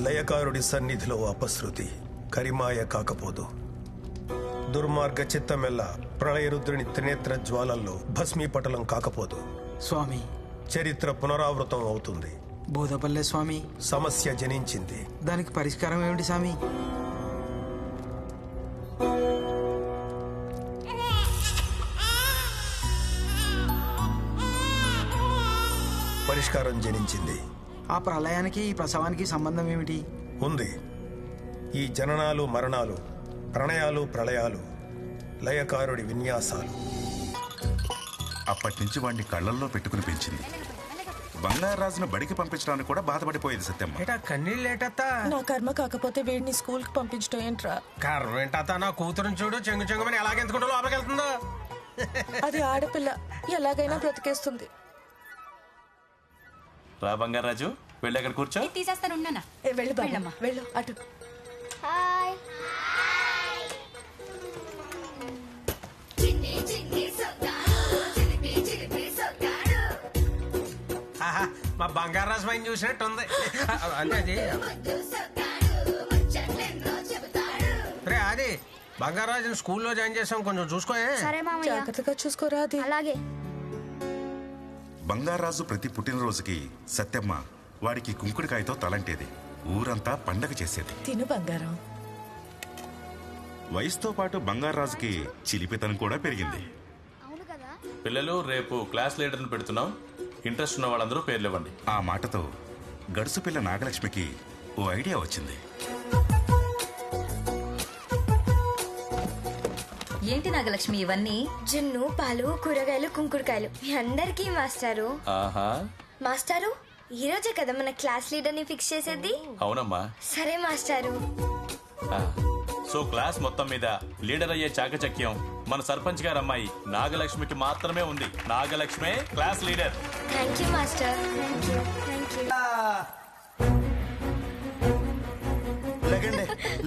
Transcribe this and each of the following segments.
లయకారుడి సన్నిధిలో అపశృతి కరిమాయ కాకపోదు. దుర్మార్గ చిత్తమెల్ల ప్రళయరుద్రుని త్రినేత్ర జ్వాలల్లో భస్మీపటలం కాకపోదు. స్వామి, చరిత్ర పునరావృతం అవుతుంది. బోధపల్లె స్వామి, సమస్య జనించింది. దానికి పరిష్కారం ఏమిటి స్వామి? పరిష్కారం జనించింది. ఆ ప్రళయానికి ఈ ప్రసవానికి సంబంధం ఏమిటి? ఉంది. ఈ జననాలు మరణాలు, ప్రణయాలు ప్రళయాలు లయకారుడి విన్యాసాలు. అప్పటి నుంచి వాడిని కళ్ళల్లో పెట్టుకుని పెంచింది. బంగారాజును బడికి పంపించడానికి కూడా బాధపడిపోయేది సత్యమ్మ. కన్నీళ్ళేటత్తా. నా కర్మ కాకపోతే వీడిని స్కూల్ కి పంపించడం ఏంట్రా? కర్మ ఏంటత్తా? నా కూతురుని చూడు, చెంగు చెంగుమని ఎలాగెందుకుంటూ లోపలికి వెళ్తుందో. అది ఆడపిల్ల, ఎలాగైనా బ్రతికేస్తుంది. రా బంగారాజు, వెళ్ళి అక్కడ కూర్చో. తీసేస్తాను. వెళ్ళు బాబమ్మ, వెళ్ళు అటు. మా బంగారాజు పైన చూసినట్టుంది. అంటే అది రే, అది బంగారాజుని స్కూల్లో జాయిన్ చేసాం, కొంచెం చూసుకోయే. జాగ్రత్తగా చూసుకోరా. అది అలాగే. బంగారాజు ప్రతి పుట్టినరోజుకి సత్యమ్మ వాడికి కుంకుడికాయతో తలంటేది. ఊరంతా పండగ చేసేది. తిను బంగారం. వయసుతో పాటు బంగారాజుకి చిలిపితనం కూడా పెరిగింది. పిల్లలు, రేపు క్లాస్ లీడర్ని పెడుతున్నాం. ఇంట్రెస్ట్ ఉన్న వాళ్ళందరూ పేర్లు ఇవ్వండి. ఆ మాటతో గడుసు పిల్ల నాగలక్ష్మికి ఓ ఐడియా వచ్చింది. ఏంటి నాగలక్ష్మి ఇవన్నీ? జున్ను, పాలు, కూరగాయలు, కుంకుడుకాయలు. మీ అందరికీ మాస్టారు. ఆహా, మాస్టారు, ఈ రోజే కదా మన క్లాస్ లీడర్ ని ఫిక్స్ చేసేది. అవునమ్మా. సరే మాస్టారు. సో క్లాస్ మొత్తం మీద లీడర్ అయ్యే చాకచక్యం మన సర్పంచ్ గారు అమ్మాయి నాగలక్ష్మికి మాత్రమే ఉంది. నాగలక్ష్మే class leader. Thank you master. Thank you.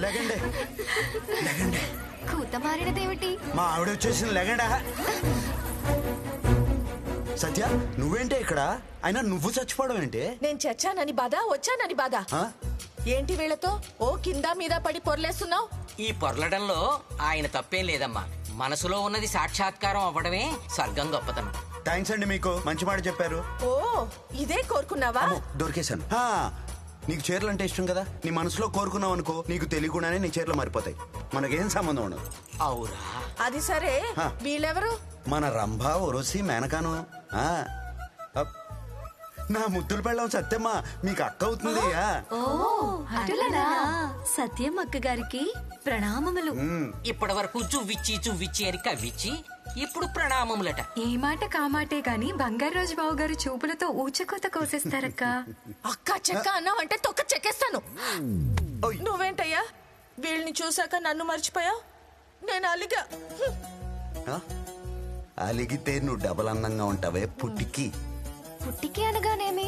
లెగండి. కూత మారినదేమిటి? మా ఆవిడ వచ్చేసిన లెగండా. సత్య, నువ్వేంటే ఇక్కడ? అయినా నువ్వు చచ్చిపోవడం ఏంటి? నేను చచ్చానని బాధ, వచ్చానని బాధ. ఏంటి వీళ్ళతో ఓ కింద మీద పడి పొర్లేస్తున్నావు? ఈ పొర్లడంలో ఆయన తప్పేం లేదమ్మా. మనసులో ఉన్నది సాక్షాత్కారం అవ్వడమే స్వర్గం గొప్పతనం. థ్యాంక్స్ అండి, మీకు మంచి మాట చెప్పారు. ఓ, ఇదే కోరుకున్నావా? దొరికేశాను. నీకు చీరలు అంటే ఇష్టం కదా, నీ మనసులో కోరుకున్నావు అనుకో, నీకు తెలియకుండానే నీ చీరలు మారిపోతాయి. మనకేం సంబంధం ఉండదు. అవురా? అది సరే, వీళ్ళెవరు? మన రంభ, ఒరసి, మేనకాను. నా ముద్దులు పెళ్ళం సత్యమ్మ మీకు అక్క అవుతుంది. సత్యం అక్క గారికి ప్రణామములు. ఇప్పటి వరకు చువ్విచ్చి అని కవ్విచ్చి, ఇప్పుడు ప్రణామములట. ఏ మాట కామాటే గాని బంగారాజు బావు గారు చూపులతో ఊచకోత కోసేస్తారక్క. అక్క చెక్క అన్నావంటే తొక్క చెక్కేస్తాను. నువ్వేంటయ్యా వీళ్ళని చూసాక నన్ను మర్చిపోయావు? నేను అలిగా. అలిగితే నువ్వు డబల్ అందంగా ఉంటావే పుట్టికి. పుట్టికి అనగానేమి?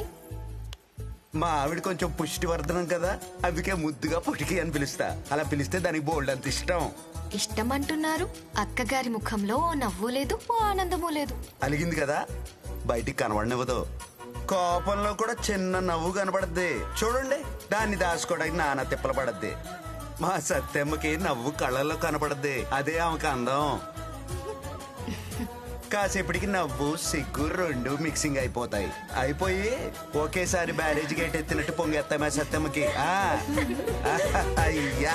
మా ఆవిడ కొంచెం పుష్టివర్ధనం కదా, అందుకే ముద్దుగా పుట్టికి అని పిలుస్తా. అలా పిలిస్తే దానికి బోల్డ్ అంత ఇష్టం. ఇష్టం అంటున్నారు, అక్కగారి ముఖంలో ఓ నవ్వు లేదు, ఓ ఆనందము లేదు. అలిగింది కదా, బయటికి కనబడనివ్వదు. కోపంలో కూడా చిన్న నవ్వు కనబడద్ది చూడండి. దాన్ని దాచుకోవడానికి నానా తిప్పలు పడద్ది. మా సత్యమ్మకి నవ్వు కళ్ళల్లో కనపడద్ది, అదే ఆమెకు అందం. కాసేపటికి నవ్వు, సిగ్గు రెండు మిక్సింగ్ అయిపోతాయి. అయిపోయి ఒకేసారి బ్యారేజ్ గేట్ ఎత్తినట్టు పొంగేస్తాయి మా సత్యమ్మకి. అయ్యా,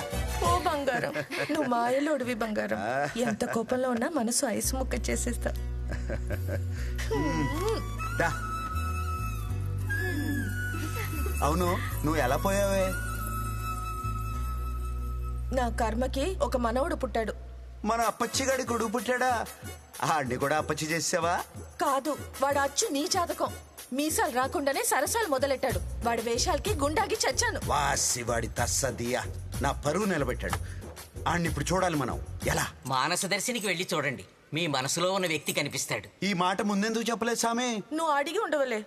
ఓ బంగారం, నువ్వు మాయలోడివి బంగారం. ఎంత కోపంలో ఉన్నా మనసు ఐసు ముక్క చేసేస్తా. అవును, నువ్వు ఎలా పోయావే? నా కర్మకి ఒక మనవడు పుట్టాడు. మన అప్పచ్చిగాడి కొడుకు పుట్టాడా? ఆడిని కూడా అప్పచ్చి చేసావా? కాదు, వాడు అచ్చు నీ జాతకం. మీసాలు రాకుండానే సరసాలు మొదలెట్టాడు. వాడి వేషాలకి గుండాగి చచ్చాను. వాసి వాడి తస్సదియా నా పరువు నిలబెట్టాడు. ఆడిని ఇప్పుడు చూడాలి మనం. ఎలా? మానస దర్శినికి వెళ్ళి చూడండి, మీ మనసులో ఉన్న వ్యక్తి కనిపిస్తాడు. ఈ మాట ముందెందుకు చెప్పలేదు సామే? నువ్వు అడిగి ఉండవలే.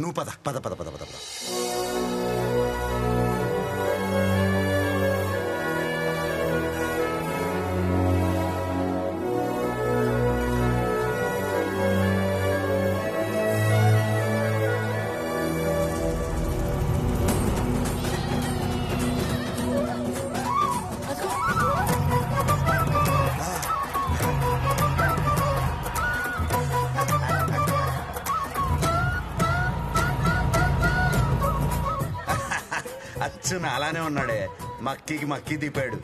నువ్వు పద పద పద పద పద. అచ్చు నాలానే ఉన్నాడే, మక్కికి మక్కి దిపాడు.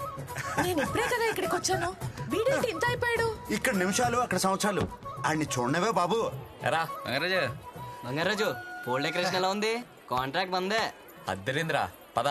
నేను ఇప్పుడే కదా ఇక్కడికి వచ్చాను, వీడేంటి ఇంత అయిపోయాడు? ఇక్కడ నిమిషాలు అక్కడ సంవత్సరాలు. ఆడిని చూడనవే బాబు. ఎరా బంగారాజు బంగారాజు పోల్ డెకరేషన్ ఎలా ఉంది? కాంట్రాక్ట్ మందే. అద్దరింద్రా పద.